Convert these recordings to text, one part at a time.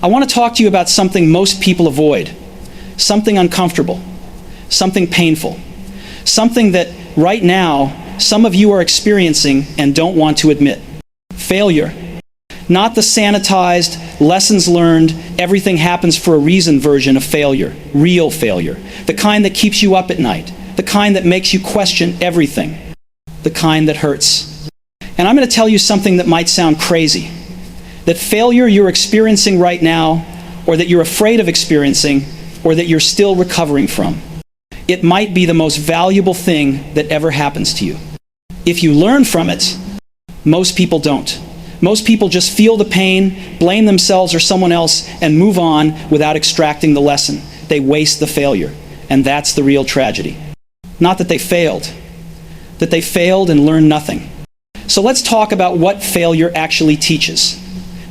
I want to talk to you about something most people avoid, something uncomfortable, something painful, something that right now some of you are experiencing and don't want to admit. Failure. Not the sanitized, lessons learned, everything happens for a reason version of failure. Real failure. The kind that keeps you up at night. The kind that makes you question everything. The kind that hurts. And I'm going to tell you something that might sound crazy. That failure you're experiencing right now, or that you're afraid of experiencing, or that you're still recovering from, it might be the most valuable thing that ever happens to you. If you learn from it, most people don't. Most people just feel the pain, blame themselves or someone else, and move on without extracting the lesson. They waste the failure, and that's the real tragedy. Not that they failed and learned nothing. So let's talk about what failure actually teaches.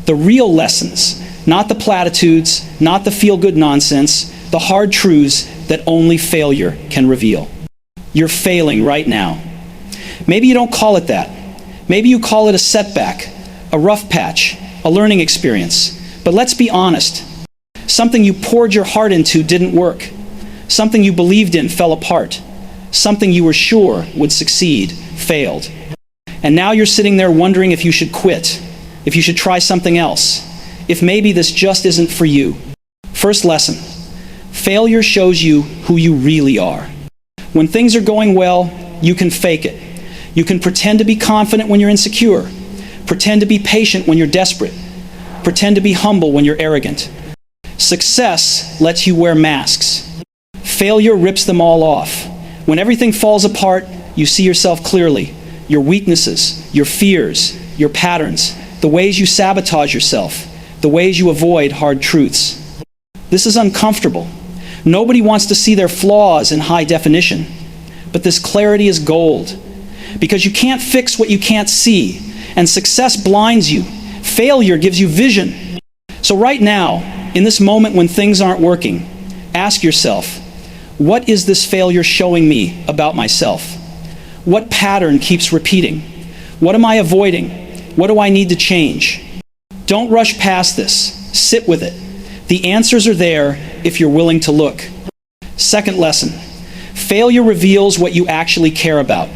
The real lessons, not the platitudes, not the feel-good nonsense, the hard truths that only failure can reveal. You're failing right now. Maybe you don't call it that. Maybe you call it a setback, a rough patch, a learning experience. But let's be honest. Something you poured your heart into didn't work. Something you believed in fell apart. Something you were sure would succeed failed. And now you're sitting there wondering if you should quit, if you should try something else, if maybe this just isn't for you. First lesson. Failure shows you who you really are. When things are going well, you can fake it. You can pretend to be confident when you're insecure. Pretend to be patient when you're desperate. Pretend to be humble when you're arrogant. Success lets you wear masks. Failure rips them all off. When everything falls apart, you see yourself clearly. Your weaknesses, your fears, your patterns, the ways you sabotage yourself, the ways you avoid hard truths. This is uncomfortable. Nobody wants to see their flaws in high definition. But this clarity is gold. Because you can't fix what you can't see. And success blinds you. Failure gives you vision. So right now, in this moment when things aren't working, ask yourself, what is this failure showing me about myself? What pattern keeps repeating? What am I avoiding? What do I need to change? Don't rush past this. Sit with it. The answers are there if you're willing to look. Second lesson. Failure reveals what you actually care about.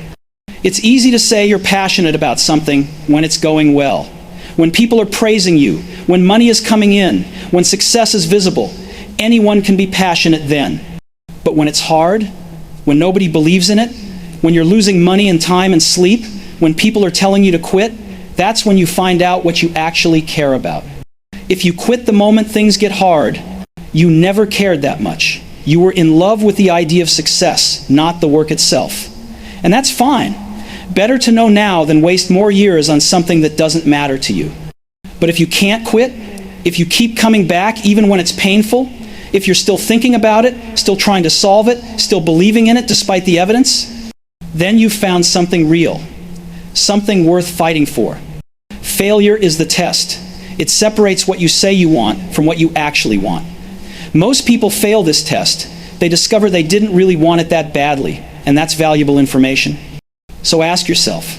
It's easy to say you're passionate about something when it's going well, when people are praising you, when money is coming in, when success is visible. Anyone can be passionate then. But when it's hard, when nobody believes in it, when you're losing money and time and sleep, when people are telling you to quit, that's when you find out what you actually care about. If you quit the moment things get hard, you never cared that much. You were in love with the idea of success, not the work itself. And that's fine. Better to know now than waste more years on something that doesn't matter to you. But if you can't quit, if you keep coming back even when it's painful, if you're still thinking about it, still trying to solve it, still believing in it despite the evidence, then you've found something real, something worth fighting for. Failure is the test. It separates what you say you want from what you actually want. Most people fail this test. They discover they didn't really want it that badly, and that's valuable information. So ask yourself,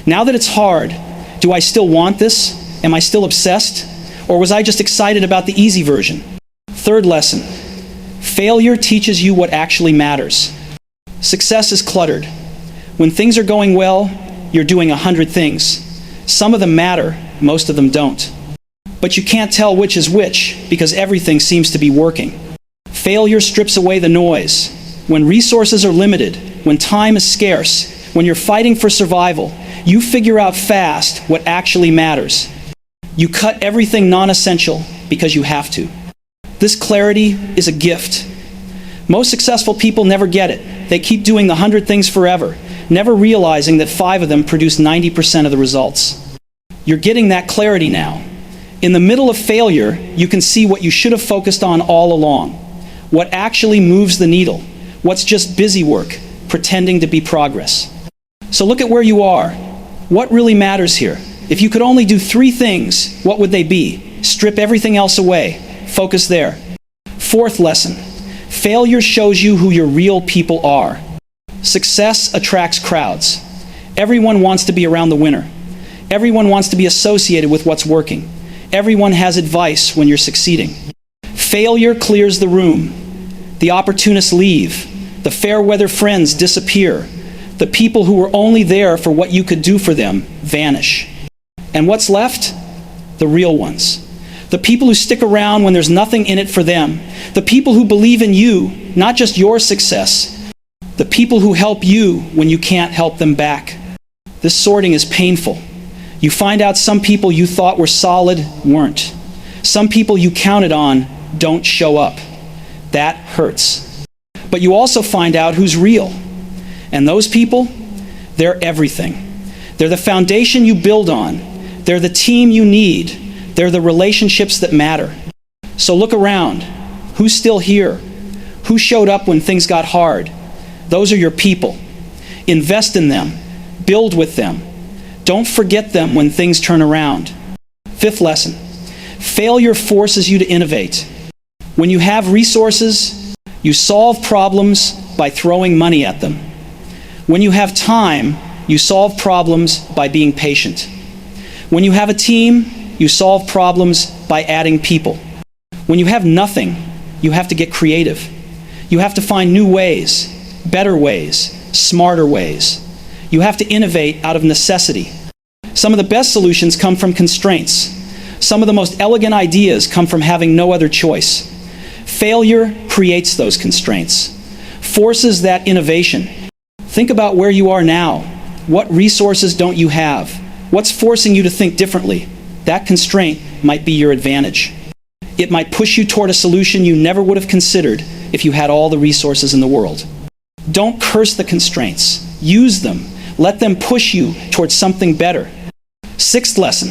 now that it's hard, do I still want this? Am I still obsessed? Or was I just excited about the easy version? Third lesson, failure teaches you what actually matters. Success is cluttered. When things are going well, you're doing 100 things. Some of them matter, most of them don't. But you can't tell which is which because everything seems to be working. Failure strips away the noise. When resources are limited, when time is scarce, when you're fighting for survival, you figure out fast what actually matters. You cut everything non-essential because you have to. This clarity is a gift. Most successful people never get it. They keep doing the 100 things forever, never realizing that 5 of them produce 90% of the results. You're getting that clarity now. In the middle of failure, you can see what you should have focused on all along. What actually moves the needle. What's just busy work, pretending to be progress. So look at where you are. What really matters here? If you could only do 3 things, what would they be? Strip everything else away. Focus there. Fourth lesson. Failure shows you who your real people are. Success attracts crowds. Everyone wants to be around the winner. Everyone wants to be associated with what's working. Everyone has advice when you're succeeding. Failure clears the room. The opportunists leave. The fair-weather friends disappear. The people who were only there for what you could do for them vanish. And what's left? The real ones. The people who stick around when there's nothing in it for them. The people who believe in you, not just your success. The people who help you when you can't help them back. This sorting is painful. You find out some people you thought were solid weren't. Some people you counted on don't show up. That hurts. But you also find out who's real. And those people, they're everything. They're the foundation you build on. They're the team you need. They're the relationships that matter. So look around. Who's still here? Who showed up when things got hard? Those are your people. Invest in them. Build with them. Don't forget them when things turn around. Fifth lesson. Failure forces you to innovate. When you have resources, you solve problems by throwing money at them. When you have time, you solve problems by being patient. When you have a team, you solve problems by adding people. When you have nothing, you have to get creative. You have to find new ways, better ways, smarter ways. You have to innovate out of necessity. Some of the best solutions come from constraints. Some of the most elegant ideas come from having no other choice. Failure creates those constraints, forces that innovation. Think about where you are now. What resources don't you have? What's forcing you to think differently? That constraint might be your advantage. It might push you toward a solution you never would have considered if you had all the resources in the world. Don't curse the constraints. Use them. Let them push you towards something better. Sixth lesson.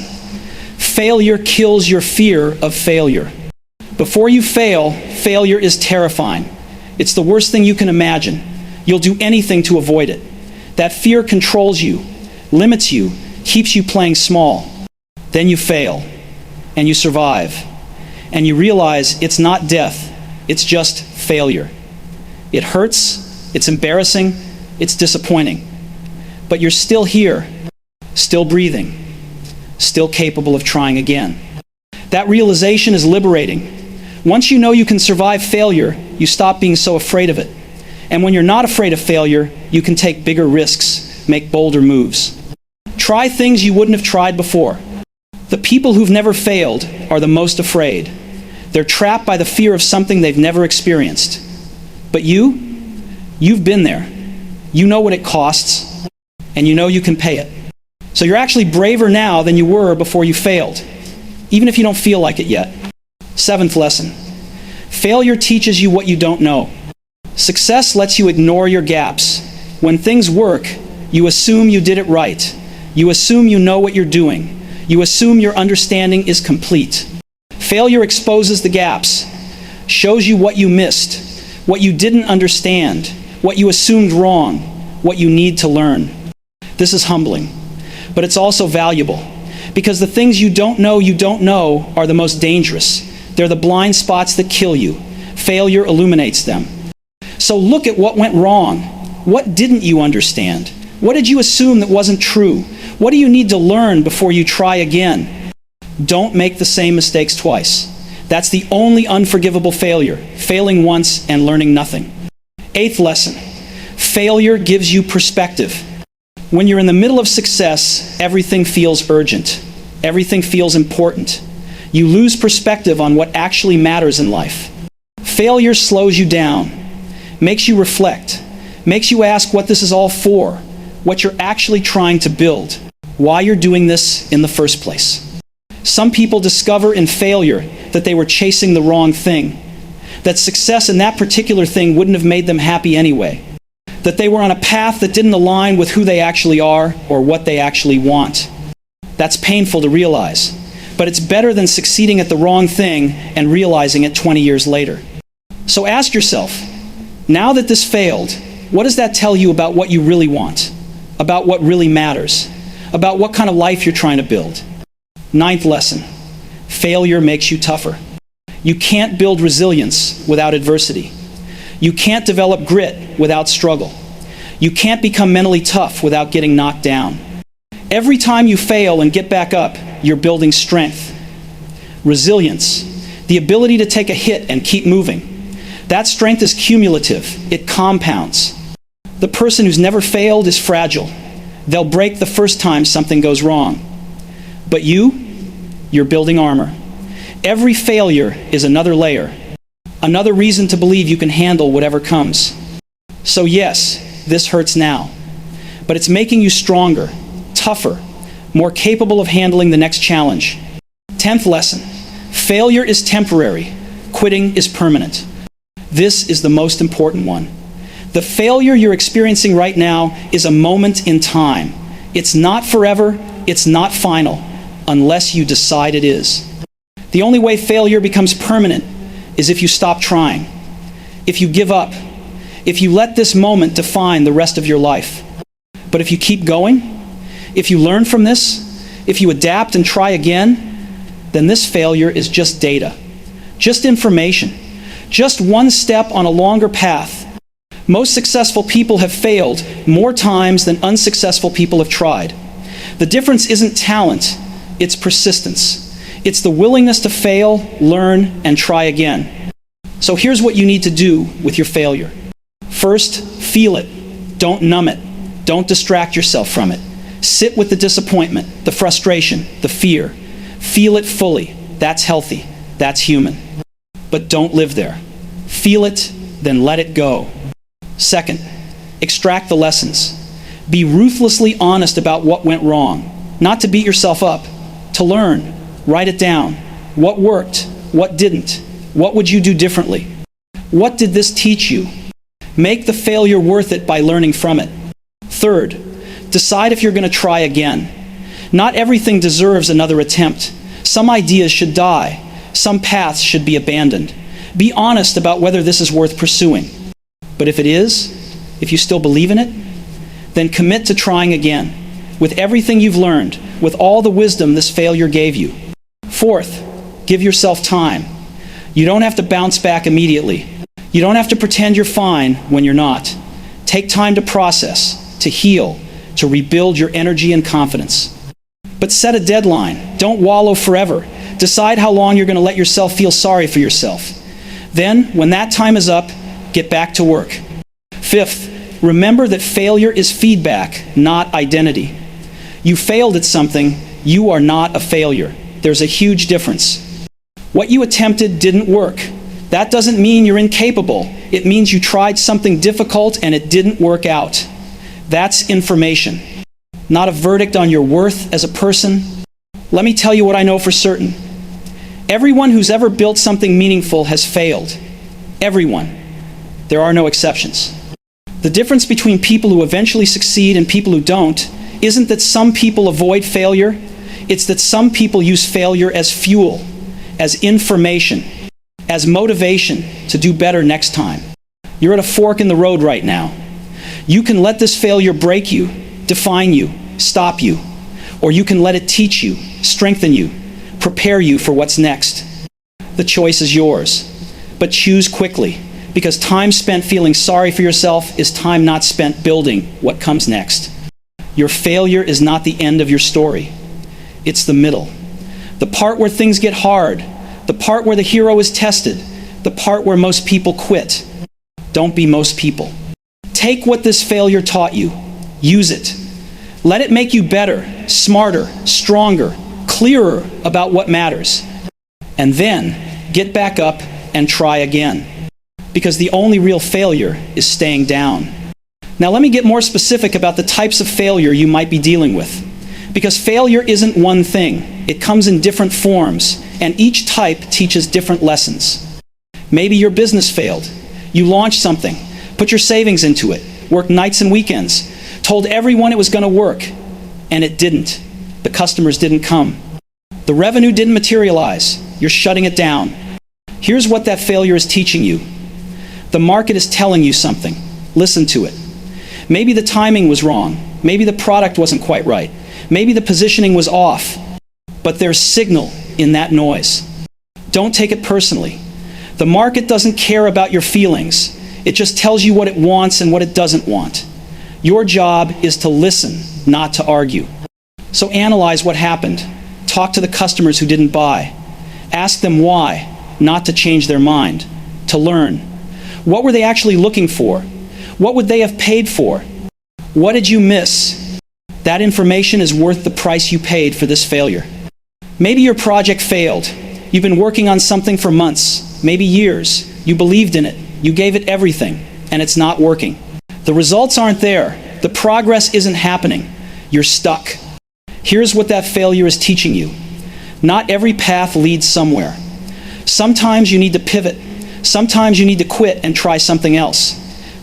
Failure kills your fear of failure. Before you fail, failure is terrifying. It's the worst thing you can imagine. You'll do anything to avoid it. That fear controls you, limits you, keeps you playing small. Then you fail, and you survive, and you realize it's not death, it's just failure. It hurts, it's embarrassing, it's disappointing. But you're still here, still breathing, still capable of trying again. That realization is liberating. Once you know you can survive failure, you stop being so afraid of it. And when you're not afraid of failure, you can take bigger risks, make bolder moves. Try things you wouldn't have tried before. The people who've never failed are the most afraid. They're trapped by the fear of something they've never experienced. But you've been there. You know what it costs, and you know you can pay it. So you're actually braver now than you were before you failed, even if you don't feel like it yet. Seventh lesson. Failure teaches you what you don't know. Success lets you ignore your gaps. When things work, you assume you did it right. You assume you know what you're doing. You assume your understanding is complete. Failure exposes the gaps, shows you what you missed, what you didn't understand, what you assumed wrong, what you need to learn. This is humbling, but it's also valuable, because the things you don't know are the most dangerous. They're the blind spots that kill you. Failure illuminates them. So look at what went wrong. What didn't you understand? What did you assume that wasn't true? What do you need to learn before you try again? Don't make the same mistakes twice. That's the only unforgivable failure, failing once and learning nothing. Eighth lesson. Failure gives you perspective. When you're in the middle of success, everything feels urgent. Everything feels important. You lose perspective on what actually matters in life. Failure slows you down, makes you reflect, makes you ask what this is all for, what you're actually trying to build, why you're doing this in the first place. Some people discover in failure that they were chasing the wrong thing, that success in that particular thing wouldn't have made them happy anyway, that they were on a path that didn't align with who they actually are or what they actually want. That's painful to realize, but it's better than succeeding at the wrong thing and realizing it 20 years later. So ask yourself, now that this failed, what does that tell you about what you really want, about what really matters, about what kind of life you're trying to build? Ninth lesson, failure makes you tougher. You can't build resilience without adversity. You can't develop grit without struggle. You can't become mentally tough without getting knocked down. Every time you fail and get back up, you're building strength. resilience, the ability to take a hit and keep moving. That strength is cumulative. It compounds. The person who's never failed is fragile. They'll break the first time something goes wrong. But you're building armor. Every failure is another layer, another reason to believe you can handle whatever comes. So yes, this hurts now, but it's making you stronger, tougher, more capable of handling the next challenge. 10th lesson: failure is temporary, quitting is permanent. This is the most important one. The failure you're experiencing right now is a moment in time. It's not forever, it's not final, unless you decide it is. The only way failure becomes permanent is if you stop trying, if you give up, if you let this moment define the rest of your life. But if you keep going, if you learn from this, if you adapt and try again, then this failure is just data, just information, just one step on a longer path. Most successful people have failed more times than unsuccessful people have tried. The difference isn't talent, it's persistence. It's the willingness to fail, learn, and try again. So here's what you need to do with your failure. First, feel it. Don't numb it. Don't distract yourself from it. Sit with the disappointment, the frustration, the fear. Feel it fully. That's healthy. That's human. But don't live there. Feel it, then let it go. Second, extract the lessons. Be ruthlessly honest about what went wrong. Not to beat yourself up, to learn. Write it down. What worked? What didn't? What would you do differently? What did this teach you? Make the failure worth it by learning from it. Third, decide if you're going to try again. Not everything deserves another attempt. Some ideas should die. Some paths should be abandoned. Be honest about whether this is worth pursuing. But if it is, if you still believe in it, then commit to trying again, with everything you've learned, with all the wisdom this failure gave you. Fourth, give yourself time. You don't have to bounce back immediately. You don't have to pretend you're fine when you're not. Take time to process, to heal, to rebuild your energy and confidence. But set a deadline. Don't wallow forever. Decide how long you're going to let yourself feel sorry for yourself. Then, when that time is up, get back to work. Fifth, remember that failure is feedback, not identity. You failed at something, you are not a failure. There's a huge difference. What you attempted didn't work. That doesn't mean you're incapable. It means you tried something difficult and it didn't work out. That's information, not a verdict on your worth as a person. Let me tell you what I know for certain. Everyone who's ever built something meaningful has failed. Everyone. There are no exceptions. The difference between people who eventually succeed and people who don't isn't that some people avoid failure. It's that some people use failure as fuel, as information, as motivation to do better next time. You're at a fork in the road right now. You can let this failure break you, define you, stop you, or you can let it teach you, strengthen you, prepare you for what's next. The choice is yours, but choose quickly, because time spent feeling sorry for yourself is time not spent building what comes next. Your failure is not the end of your story. It's the middle. The part where things get hard, the part where the hero is tested, the part where most people quit. Don't be most people. Take what this failure taught you. Use it. Let it make you better, smarter, stronger, clearer about what matters. And then get back up and try again. Because the only real failure is staying down. Now let me get more specific about the types of failure you might be dealing with. Because failure isn't one thing. It comes in different forms, and each type teaches different lessons. Maybe your business failed. You launched something, put your savings into it, worked nights and weekends, told everyone it was going to work, and it didn't. The customers didn't come. The revenue didn't materialize. You're shutting it down. Here's what that failure is teaching you. The market is telling you something. Listen to it. Maybe the timing was wrong. Maybe the product wasn't quite right. Maybe the positioning was off. But there's signal in that noise. Don't take it personally. The market doesn't care about your feelings. It just tells you what it wants and what it doesn't want. Your job is to listen, not to argue. So analyze what happened. Talk to the customers who didn't buy. Ask them why, not to change their mind, to learn. What were they actually looking for? What would they have paid for? What did you miss? That information is worth the price you paid for this failure. Maybe your project failed. You've been working on something for months, maybe years. You believed in it. You gave it everything, and it's not working. The results aren't there. The progress isn't happening. You're stuck. Here's what that failure is teaching you. Not every path leads somewhere. Sometimes you need to pivot. Sometimes you need to quit and try something else.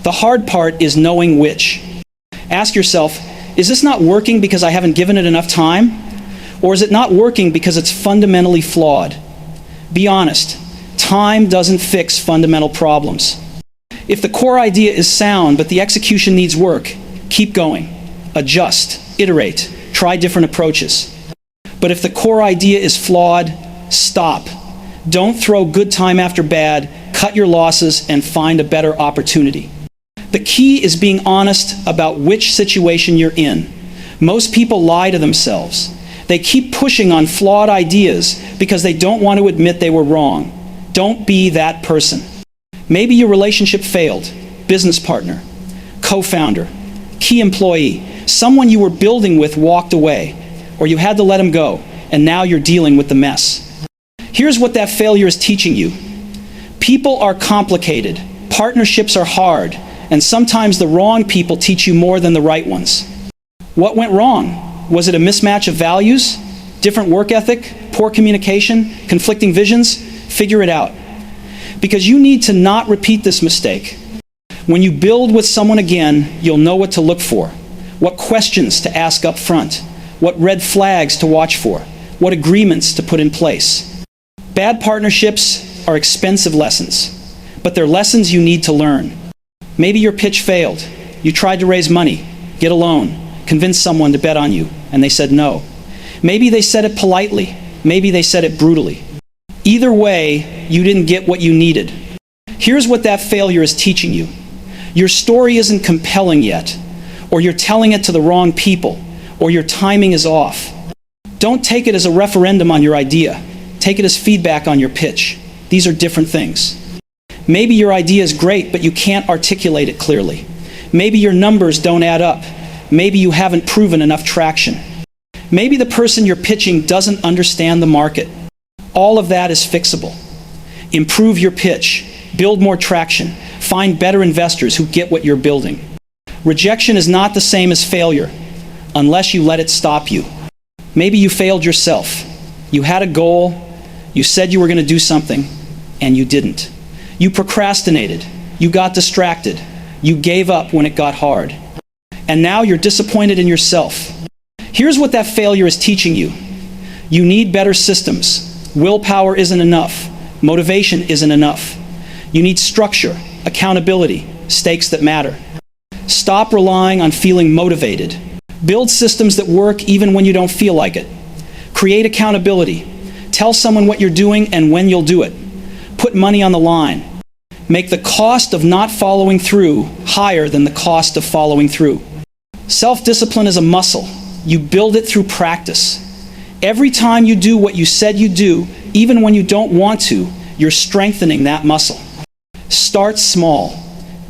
The hard part is knowing which. Ask yourself, is this not working because I haven't given it enough time? Or is it not working because it's fundamentally flawed? Be honest. Time doesn't fix fundamental problems. If the core idea is sound but the execution needs work, keep going. Adjust, iterate, try different approaches. But if the core idea is flawed, stop. Don't throw good time after bad, cut your losses, and find a better opportunity. The key is being honest about which situation you're in. Most people lie to themselves. They keep pushing on flawed ideas because they don't want to admit they were wrong. Don't be that person. Maybe your relationship failed. Business partner, co-founder, key employee, someone you were building with walked away, or you had to let him go, and now you're dealing with the mess. Here's what that failure is teaching you. People are complicated. Partnerships are hard. And sometimes the wrong people teach you more than the right ones. What went wrong? Was it a mismatch of values? Different work ethic? Poor communication? Conflicting visions? Figure it out. Because you need to not repeat this mistake. When you build with someone again, you'll know what to look for, what questions to ask up front, what red flags to watch for, what agreements to put in place. Bad partnerships are expensive lessons, but they're lessons you need to learn. Maybe your pitch failed. You tried to raise money, get a loan, convince someone to bet on you, and they said no. Maybe they said it politely. Maybe they said it brutally. Either way, you didn't get what you needed. Here's what that failure is teaching you. Your story isn't compelling yet, or you're telling it to the wrong people, or your timing is off. Don't take it as a referendum on your idea. Take it as feedback on your pitch. These are different things. Maybe your idea is great, but you can't articulate it clearly. Maybe your numbers don't add up. Maybe you haven't proven enough traction. Maybe the person you're pitching doesn't understand the market. All of that is fixable. Improve your pitch. Build more traction. Find better investors who get what you're building. Rejection is not the same as failure, unless you let it stop you. Maybe you failed yourself. You had a goal. You said you were going to do something, and you didn't. You procrastinated. You got distracted. You gave up when it got hard. And now you're disappointed in yourself. Here's what that failure is teaching you. You need better systems. Willpower isn't enough. Motivation isn't enough. You need structure, accountability, stakes that matter. Stop relying on feeling motivated. Build systems that work even when you don't feel like it. Create accountability. Tell someone what you're doing and when you'll do it. Put money on the line. Make the cost of not following through higher than the cost of following through. Self-discipline is a muscle. You build it through practice. Every time you do what you said you'd do, even when you don't want to, you're strengthening that muscle. Start small.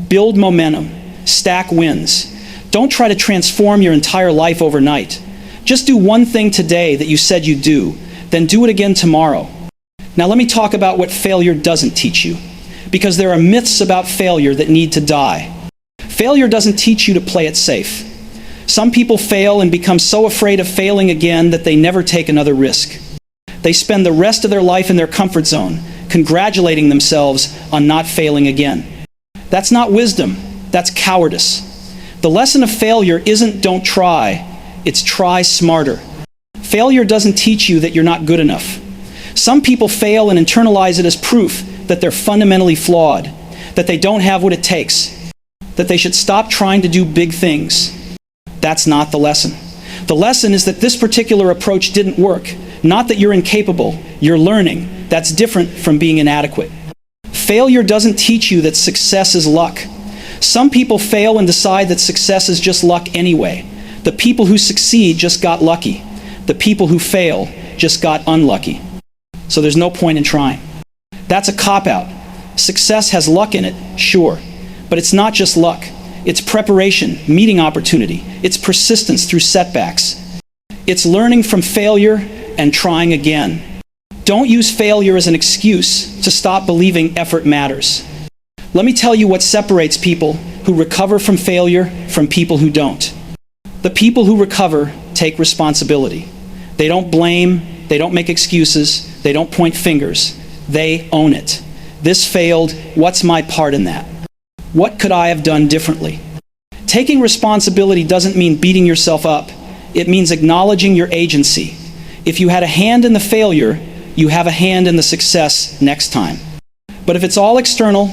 Build momentum. Stack wins. Don't try to transform your entire life overnight. Just do one thing today that you said you'd do, then do it again tomorrow. Now let me talk about what failure doesn't teach you, because there are myths about failure that need to die. Failure doesn't teach you to play it safe. Some people fail and become so afraid of failing again that they never take another risk. They spend the rest of their life in their comfort zone, congratulating themselves on not failing again. That's not wisdom, that's cowardice. The lesson of failure isn't don't try, it's try smarter. Failure doesn't teach you that you're not good enough. Some people fail and internalize it as proof that they're fundamentally flawed, that they don't have what it takes, that they should stop trying to do big things. That's not the lesson. The lesson is that this particular approach didn't work, not that you're incapable, you're learning. That's different from being inadequate. Failure doesn't teach you that success is luck. Some people fail and decide that success is just luck anyway. The people who succeed just got lucky. The people who fail just got unlucky. so there's no point in trying. That's a cop-out. Success has luck in it, sure, but it's not just luck. It's preparation, meeting opportunity. It's persistence through setbacks. It's learning from failure and trying again. Don't use failure as an excuse to stop believing effort matters. Let me tell you what separates people who recover from failure from people who don't. The people who recover take responsibility. They don't blame, they don't make excuses, they don't point fingers. They own it. This failed, what's my part in that? What could I have done differently? Taking responsibility doesn't mean beating yourself up. It means acknowledging your agency. If you had a hand in the failure, you have a hand in the success next time. But if it's all external,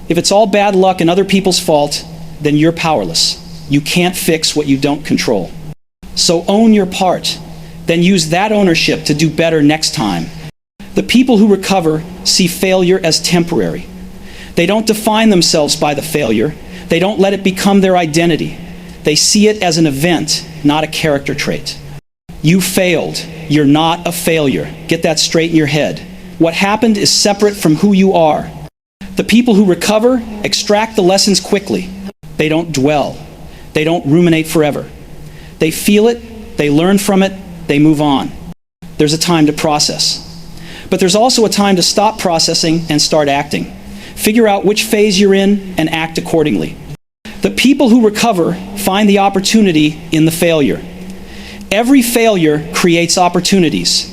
if it's all bad luck and other people's fault, then you're powerless. You can't fix what you don't control. So own your part. Then use that ownership to do better next time. The people who recover see failure as temporary. They don't define themselves by the failure. They don't let it become their identity. They see it as an event, not a character trait. You failed. You're not a failure. Get that straight in your head. What happened is separate from who you are. The people who recover extract the lessons quickly. They don't dwell. They don't ruminate forever. They feel it, they learn from it, they move on. There's a time to process. But there's also a time to stop processing and start acting. Figure out which phase you're in and act accordingly. The people who recover find the opportunity in the failure. Every failure creates opportunities.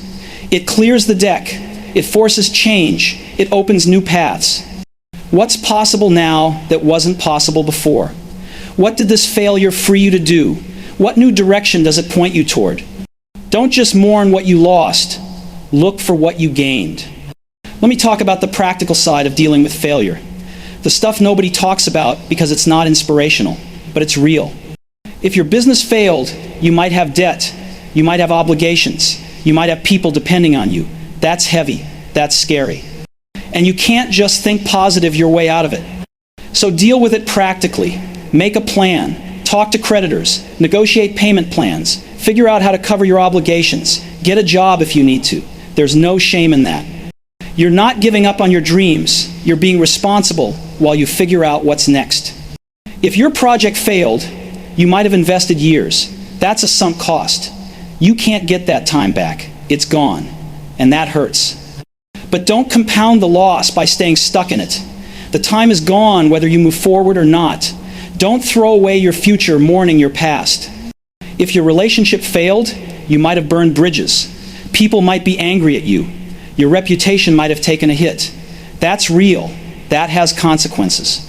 It clears the deck. It forces change. It opens new paths. What's possible now that wasn't possible before? What did this failure free you to do? What new direction does it point you toward? Don't just mourn what you lost. Look for what you gained. Let me talk about the practical side of dealing with failure. The stuff nobody talks about because it's not inspirational, but it's real. If your business failed, you might have debt, you might have obligations, you might have people depending on you. That's heavy, that's scary. And you can't just think positive your way out of it. So deal with it practically. Make a plan, talk to creditors, negotiate payment plans, figure out how to cover your obligations, get a job if you need to. There's no shame in that. You're not giving up on your dreams, you're being responsible while you figure out what's next. If your project failed, you might have invested years. That's a sunk cost. You can't get that time back. It's gone. And that hurts. But don't compound the loss by staying stuck in it. The time is gone whether you move forward or not. Don't throw away your future mourning your past. If your relationship failed, you might have burned bridges. People might be angry at you. Your reputation might have taken a hit. That's real. That has consequences.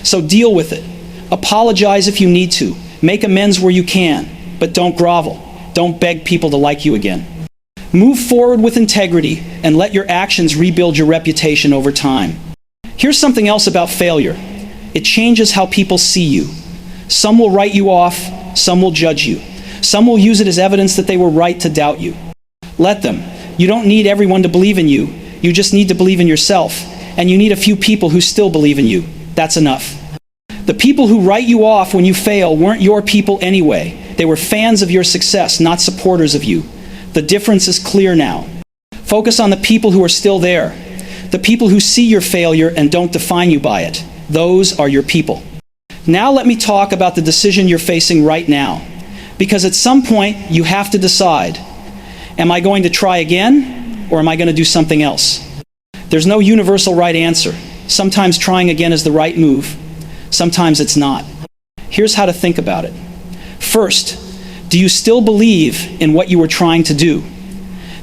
So deal with it. Apologize if you need to. Make amends where you can, but don't grovel. Don't beg people to like you again. Move forward with integrity and let your actions rebuild your reputation over time. Here's something else about failure. It changes how people see you. Some will write you off, some will judge you. Some will use it as evidence that they were right to doubt you. Let them. You don't need everyone to believe in you. You just need to believe in yourself. And you need a few people who still believe in you. That's enough. The people who write you off when you fail weren't your people anyway. They were fans of your success, not supporters of you. The difference is clear now. Focus on the people who are still there. The people who see your failure and don't define you by it. Those are your people. Now let me talk about the decision you're facing right now. Because at some point, you have to decide, am I going to try again, or am I going to do something else? There's no universal right answer. Sometimes trying again is the right move. Sometimes it's not. Here's how to think about it. First, do you still believe in what you were trying to do?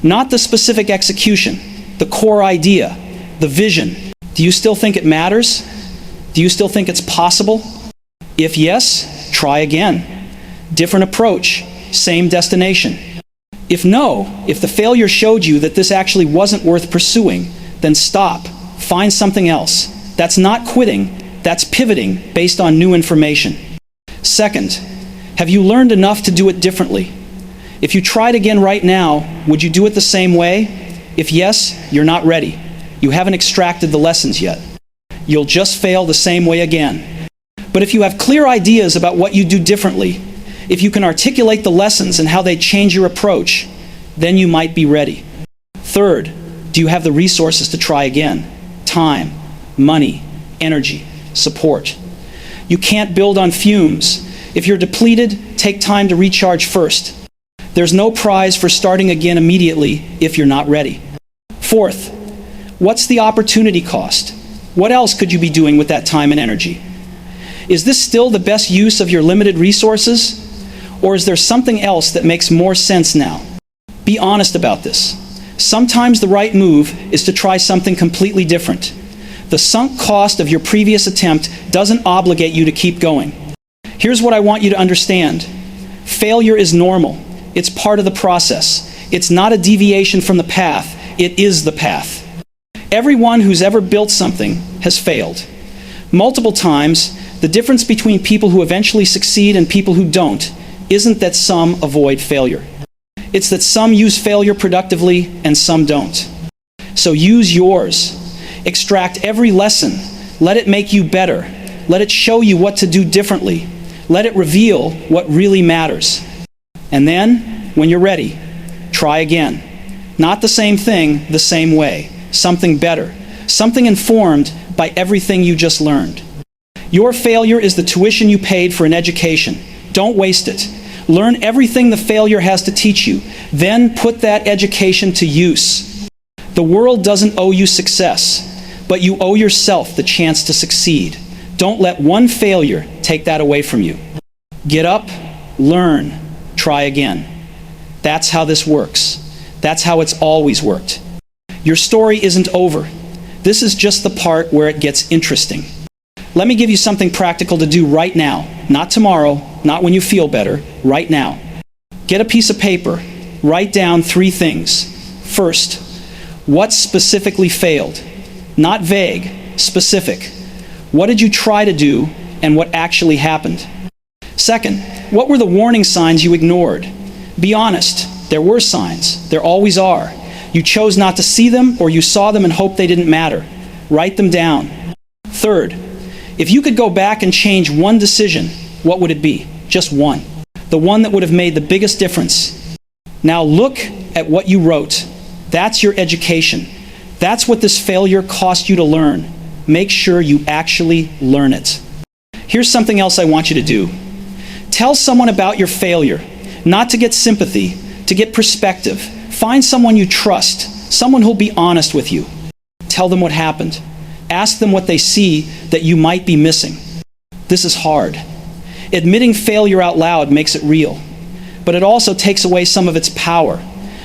Not the specific execution, the core idea, the vision. Do you still think it matters? Do you still think it's possible? If yes, try again. Different approach, same destination. If no, if the failure showed you that this actually wasn't worth pursuing, then stop. Find something else. That's not quitting, that's pivoting based on new information. Second, have you learned enough to do it differently? If you tried again right now, would you do it the same way? If yes, you're not ready. You haven't extracted the lessons yet. You'll just fail the same way again. But if you have clear ideas about what you do differently, if you can articulate the lessons and how they change your approach, then you might be ready. Third, Do you have the resources to try again? Time, money, energy, support. You can't build on fumes. If you're depleted, take time to recharge first. There's no prize for starting again immediately if you're not ready. Fourth, what's the opportunity cost? What else could you be doing with that time and energy? Is this still the best use of your limited resources? Or is there something else that makes more sense now? Be honest about this. Sometimes the right move is to try something completely different. The sunk cost of your previous attempt doesn't obligate you to keep going. Here's what I want you to understand. Failure is normal. It's part of the process. It's not a deviation from the path. It is the path. Everyone who's ever built something has failed. Multiple times, the difference between people who eventually succeed and people who don't isn't that some avoid failure. It's that some use failure productively and some don't. So use yours. Extract every lesson. Let it make you better. Let it show you what to do differently. Let it reveal what really matters. And then, when you're ready, try again. Not the same thing, the same way. Something better. Something informed by everything you just learned. Your failure is the tuition you paid for an education. Don't waste it. Learn everything the failure has to teach you. Then put that education to use. The world doesn't owe you success, but you owe yourself the chance to succeed. Don't let one failure take that away from you. Get up, learn, try again. That's how this works. That's how it's always worked. Your story isn't over. This is just the part where it gets interesting. Let me give you something practical to do right now. Not tomorrow, not when you feel better, right now. Get a piece of paper. Write down 3 things. First, what specifically failed? Not vague, specific. What did you try to do and what actually happened? Second, what were the warning signs you ignored? Be honest. There were signs. There always are. You chose not to see them, or you saw them and hoped they didn't matter. Write them down. Third, if you could go back and change one decision, what would it be? Just one. The one that would have made the biggest difference. Now look at what you wrote. That's your education. That's what this failure cost you to learn. Make sure you actually learn it. Here's something else I want you to do. Tell someone about your failure, not to get sympathy, to get perspective. Find someone you trust, someone who'll be honest with you. Tell them what happened. Ask them what they see that you might be missing. This is hard. Admitting failure out loud makes it real, but it also takes away some of its power.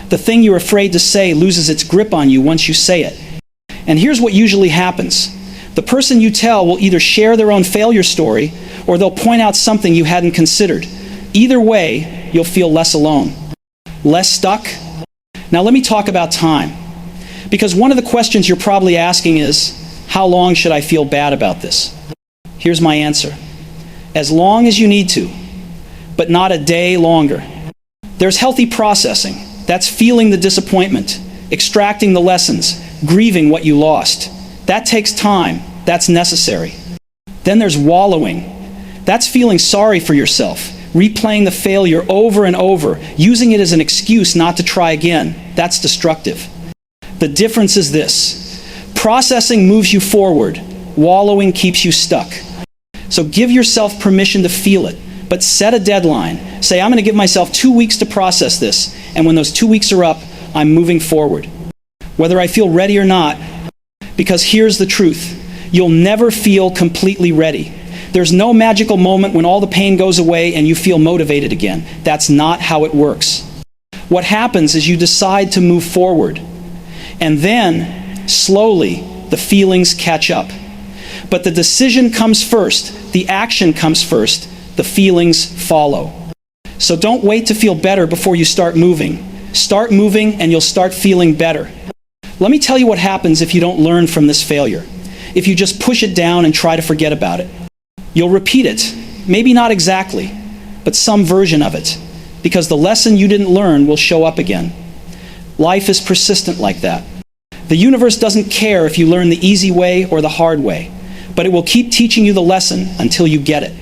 The thing you're afraid to say loses its grip on you once you say it. And here's what usually happens. The person you tell will either share their own failure story or they'll point out something you hadn't considered. Either way, you'll feel less alone. Less stuck? Now let me talk about time. Because one of the questions you're probably asking is, how long should I feel bad about this? Here's my answer. As long as you need to, but not a day longer. There's healthy processing. That's feeling the disappointment, extracting the lessons, grieving what you lost. That takes time. That's necessary. Then there's wallowing. That's feeling sorry for yourself, replaying the failure over and over, using it as an excuse not to try again. That's destructive. The difference is this. Processing moves you forward. Wallowing keeps you stuck. So give yourself permission to feel it, but set a deadline. Say, I'm going to give myself 2 weeks to process this, and when those 2 weeks are up, I'm moving forward. Whether I feel ready or not, because here's the truth. You'll never feel completely ready. There's no magical moment when all the pain goes away and you feel motivated again. That's not how it works. What happens is you decide to move forward, and then, slowly, the feelings catch up. But the decision comes first, the action comes first, the feelings follow. So don't wait to feel better before you start moving. Start moving and you'll start feeling better. Let me tell you what happens if you don't learn from this failure. If you just push it down and try to forget about it. You'll repeat it, maybe not exactly, but some version of it, because the lesson you didn't learn will show up again. Life is persistent like that. The universe doesn't care if you learn the easy way or the hard way, but it will keep teaching you the lesson until you get it.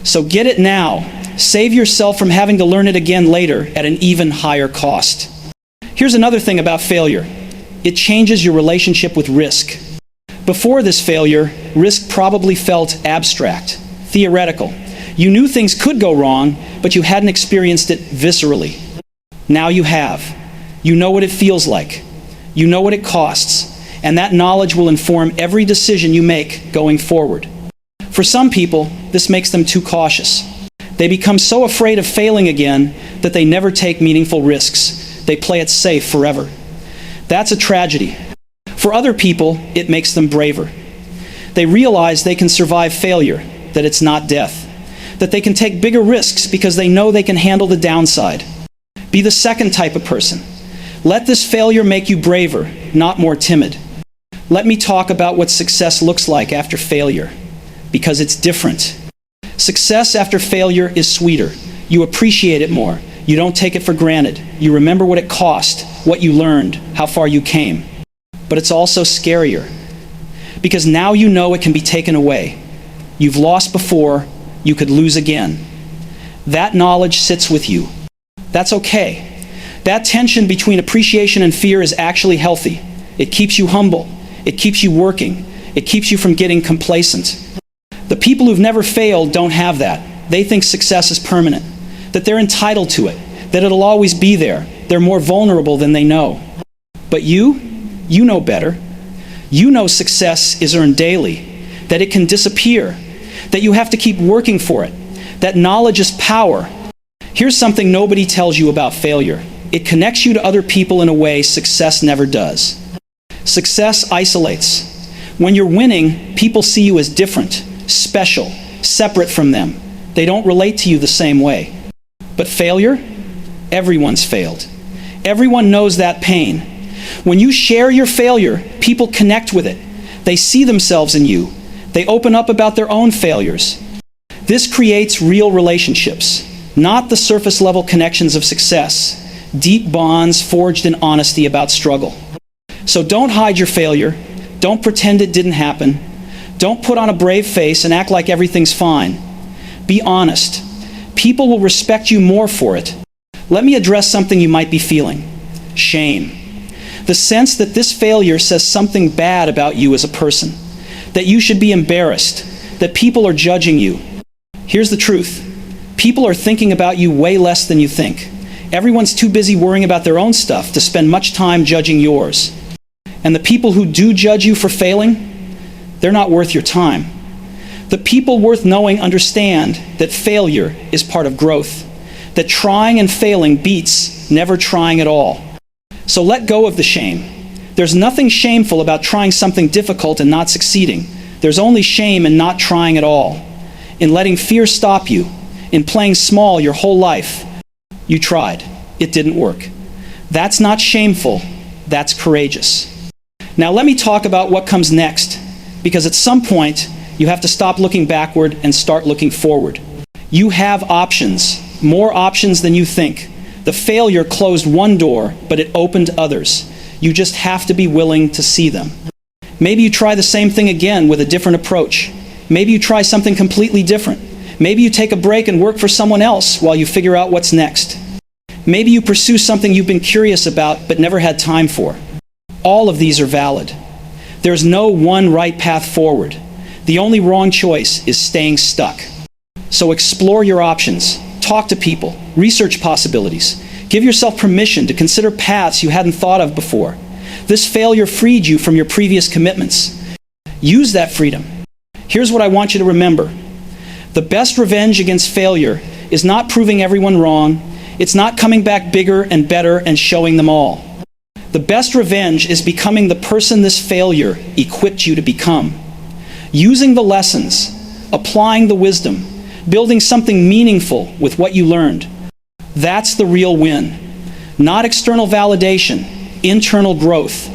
So get it now. Save yourself from having to learn it again later at an even higher cost. Here's another thing about failure. it changes your relationship with risk. Before this failure, risk probably felt abstract, theoretical. You knew things could go wrong, but you hadn't experienced it viscerally. Now you have. You know what it feels like. You know what it costs, and that knowledge will inform every decision you make going forward. For some people, this makes them too cautious. They become so afraid of failing again that they never take meaningful risks. They play it safe forever. That's a tragedy. For other people, it makes them braver. They realize they can survive failure, that it's not death, that they can take bigger risks because they know they can handle the downside. Be the second type of person. Let this failure make you braver, not more timid. Let me talk about what success looks like after failure, because it's different. Success after failure is sweeter. You appreciate it more. You don't take it for granted. You remember what it cost, what you learned, how far you came. But it's also scarier, because now you know it can be taken away. You've lost before, you could lose again. That knowledge sits with you. That's okay. That tension between appreciation and fear is actually healthy. It keeps you humble. It keeps you working. It keeps you from getting complacent. The people who've never failed don't have that. They think success is permanent, that they're entitled to it, that it'll always be there. They're more vulnerable than they know. But you know better. You know success is earned daily, that it can disappear, that you have to keep working for it, that knowledge is power. Here's something nobody tells you about failure. It connects you to other people in a way success never does. Success isolates. When you're winning, people see you as different, special, separate from them. They don't relate to you the same way. But failure? Everyone's failed. Everyone knows that pain. When you share your failure, people connect with it. They see themselves in you. They open up about their own failures. This creates real relationships, not the surface level connections of success, deep bonds forged in honesty about struggle. So don't hide your failure. Don't pretend it didn't happen. Don't put on a brave face and act like everything's fine. Be honest. People will respect you more for it. Let me address something you might be feeling. Shame. The sense that this failure says something bad about you as a person, that you should be embarrassed, that people are judging you. Here's the truth. People are thinking about you way less than you think. Everyone's too busy worrying about their own stuff to spend much time judging yours. And the people who do judge you for failing, they're not worth your time. The people worth knowing understand that failure is part of growth, that trying and failing beats never trying at all. So let go of the shame. There's nothing shameful about trying something difficult and not succeeding. There's only shame in not trying at all, in letting fear stop you, in playing small your whole life. You tried. It didn't work. That's not shameful. That's courageous. Now let me talk about what comes next, because at some point you have to stop looking backward and start looking forward. You have options, more options than you think. The failure closed one door, but it opened others. You just have to be willing to see them. Maybe you try the same thing again with a different approach. Maybe you try something completely different. Maybe you take a break and work for someone else while you figure out what's next. Maybe you pursue something you've been curious about but never had time for. All of these are valid. There's no one right path forward. The only wrong choice is staying stuck. So explore your options. Talk to people. Research possibilities. Give yourself permission to consider paths you hadn't thought of before. This failure freed you from your previous commitments. Use that freedom. Here's what I want you to remember. The best revenge against failure is not proving everyone wrong. It's not coming back bigger and better and showing them all. The best revenge is becoming the person this failure equipped you to become. Using the lessons, applying the wisdom, building something meaningful with what you learned. That's the real win. Not external validation, internal growth.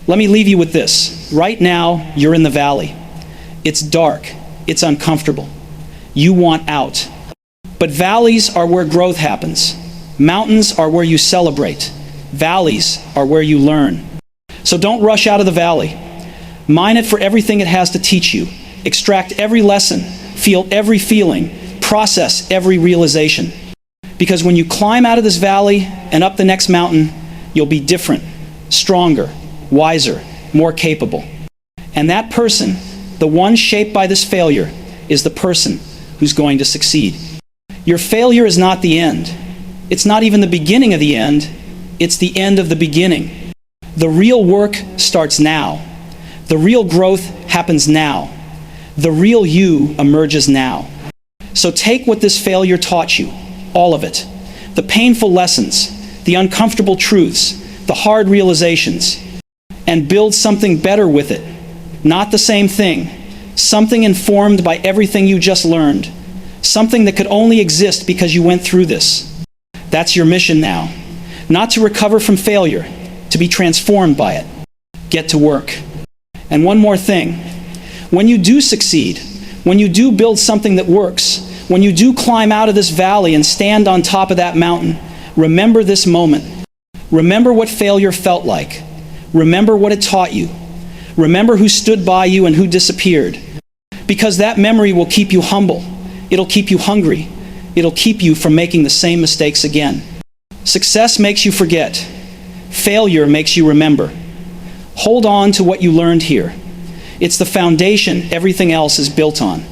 Let me leave you with this. Right now, you're in the valley. It's dark. It's uncomfortable. You want out. But valleys are where growth happens. Mountains are where you celebrate. Valleys are where you learn. So don't rush out of the valley. Mine it for everything it has to teach you. Extract every lesson. Feel every feeling. Process every realization. Because when you climb out of this valley and up the next mountain, you'll be different, stronger, wiser, more capable. And that person, the one shaped by this failure, is the person who's going to succeed. Your failure is not the end. It's not even the beginning of the end. It's the end of the beginning. The real work starts now. The real growth happens now. The real you emerges now. So take what this failure taught you, all of it. The painful lessons, the uncomfortable truths, the hard realizations, and build something better with it. Not the same thing. Something informed by everything you just learned. Something that could only exist because you went through this. That's your mission now. Not to recover from failure, to be transformed by it. Get to work. And one more thing. When you do succeed, when you do build something that works, when you do climb out of this valley and stand on top of that mountain, remember this moment. Remember what failure felt like. Remember what it taught you. Remember who stood by you and who disappeared. Because that memory will keep you humble. It'll keep you hungry. It'll keep you from making the same mistakes again. Success makes you forget. Failure makes you remember. Hold on to what you learned here. It's the foundation everything else is built on.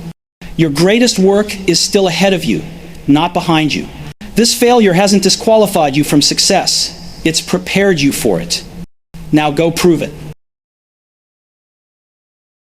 Your greatest work is still ahead of you, not behind you. This failure hasn't disqualified you from success. It's prepared you for it. Now go prove it.